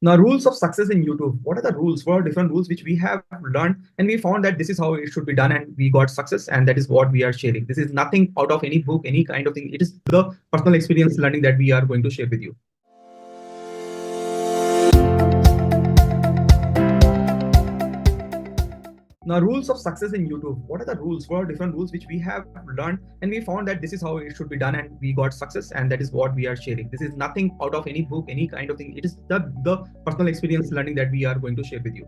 Now, rules of success in YouTube. What are the rules? What are different rules which we have learned and we found that this is how it should be done and we got success and that is what we are sharing. This is nothing out of any book, any kind of thing. It is the personal experience learning that we are going to share with you. Now, rules of success in YouTube. What are the rules? What are different rules which we have learned and we found that this is how it should be done and we got success and that is what we are sharing. This is nothing out of any book, any kind of thing. It is the personal experience learning that we are going to share with you.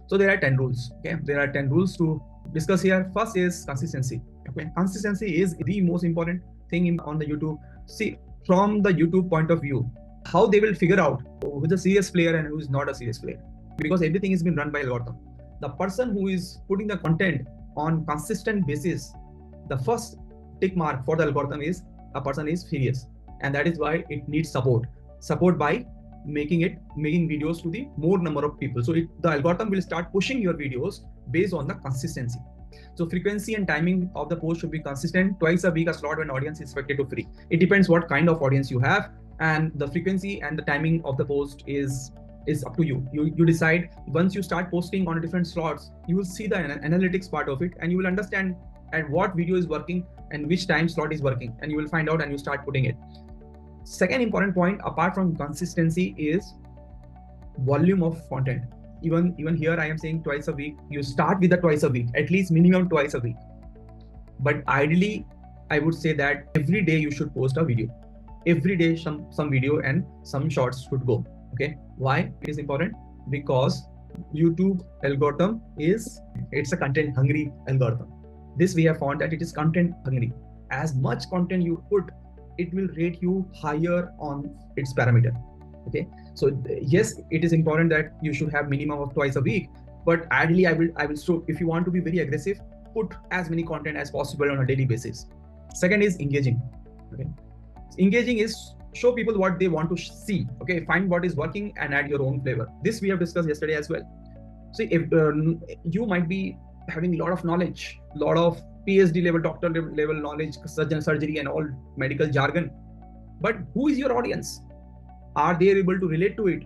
So there are 10 rules. Okay, there are 10 rules to discuss here. First is consistency. Okay, consistency is the most important thing on the YouTube. See, from the YouTube point of view, how they will figure out who's a serious player and who is not a serious player, because everything has been run by algorithm. The person who is putting the content on consistent basis, the first tick mark for the algorithm is a person is serious, and that is why it needs support by making videos to the more number of people. So the algorithm will start pushing your videos based on the consistency. So frequency and timing of the post should be consistent. Twice a week a slot when audience is expected to free. It depends what kind of audience you have, and the frequency and the timing of the post is up to you. You decide. Once you start posting on different slots, you will see the analytics part of it and you will understand at what video is working and which time slot is working, and you will find out and you start putting it. Second important point apart from consistency is volume of content. Even here I am saying twice a week. You start with the twice a week, at least minimum twice a week. But ideally, I would say that every day you should post a video. Every day some video and some shorts should go. Okay, why it is important? Because YouTube algorithm it's a content hungry algorithm. This we have found that it is content hungry. As much content you put, it will rate you higher on its parameter. Okay, so yes, it is important that you should have minimum of twice a week, but ideally I will show, if you want to be very aggressive, put as many content as possible on a daily basis. Second is engaging. Okay, engaging is show people what they want to see. Okay, find what is working and add your own flavor. This we have discussed yesterday as well. See, if you might be having a lot of knowledge, lot of PhD level, doctor level knowledge, surgery and all medical jargon, but who is your audience? Are they able to relate to it?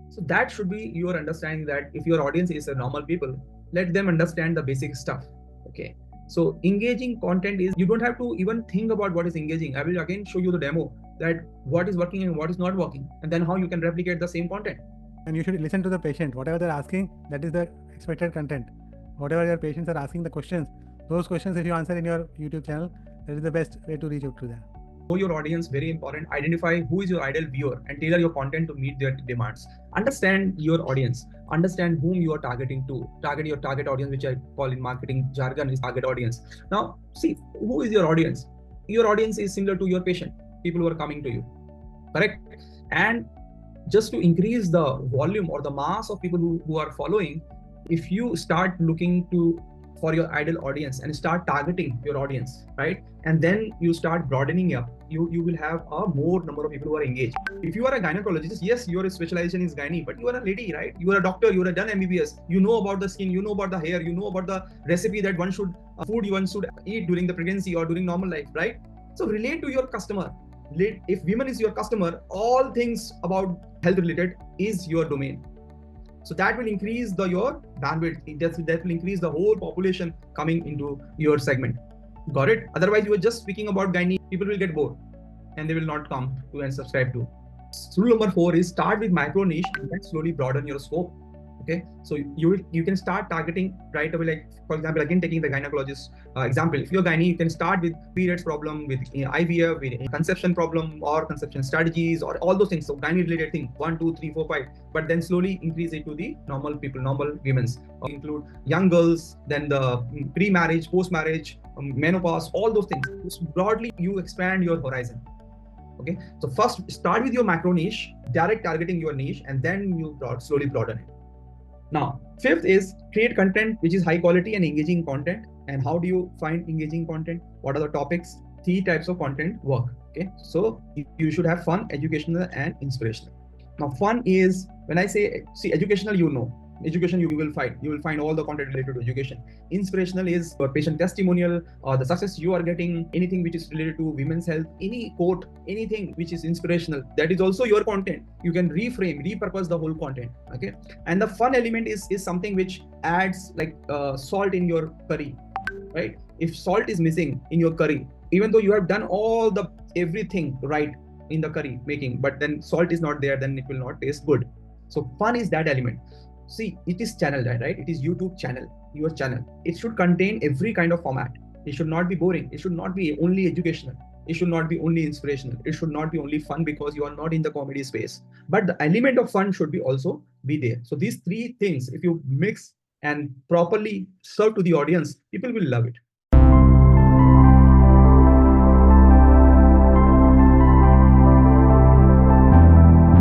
So that should be your understanding, that if your audience is a normal people, let them understand the basic stuff. Okay, so engaging content is, you don't have to even think about what is engaging. I will again show you the demo that what is working and what is not working, and then how you can replicate the same content. And you should listen to the patient. Whatever they're asking, that is the expected content. Whatever your patients are asking the questions, those questions if you answer in your YouTube channel, that is the best way to reach out to them. Know your audience, very important. Identify who is your ideal viewer and tailor your content to meet their demands. Understand your audience. Understand whom you are targeting to. Target your target audience, which I call in marketing jargon is target audience. Now, see, who is your audience? Your audience is similar to your patient, people who are coming to you, correct? And just to increase the volume or the mass of people who are following, if you start looking for your ideal audience and start targeting your audience, right? And then you start broadening up, you will have a more number of people who are engaged. If you are a gynecologist, yes, your specialization is gynae, but you are a lady, right? You are a doctor, you are done MBBS, you know about the skin, you know about the hair, you know about the recipe that one should, food one should eat during the pregnancy or during normal life, right? So relate to your customer. If women is your customer, all things about health related is your domain. So that will increase your bandwidth. That will increase the whole population coming into your segment. Got it? Otherwise, you are just speaking about gynae, people will get bored and they will not come to and subscribe to. Rule number 4 is start with micro niche and then slowly broaden your scope. Okay, so you can start targeting right away. Like for example, again taking the gynecologist example, if you're gynae, you can start with periods problem, with IVF, with conception problem or conception strategies or all those things. So gynae related thing 1, 2, 3, 4, 5, but then slowly increase it to the normal people, normal women's. Include young girls, then the pre-marriage, post-marriage, menopause, all those things. Just broadly, you expand your horizon. Okay, so first start with your macro niche, direct targeting your niche, and then you slowly broaden it. Now, fifth is create content which is high quality and engaging content. And how do you find engaging content? What are the topics? 3 types of content work. Okay, so you should have fun, educational, and inspirational. Now, fun is when I say, see, educational, education you will find all the content related to education. Inspirational is your patient testimonial or the success you are getting, anything which is related to women's health, any quote, anything which is inspirational, that is also your content. You can reframe, repurpose the whole content. Okay. And the fun element is something which adds like salt in your curry, right? If salt is missing in your curry, even though you have done all the everything right in the curry making, but then salt is not there, then it will not taste good. So fun is that element. See, it is channel, right? It is YouTube channel, your channel. It should contain every kind of format. It should not be boring. It should not be only educational. It should not be only inspirational. It should not be only fun because you are not in the comedy space. But the element of fun should be also be there. So these three things, if you mix and properly serve to the audience, people will love it.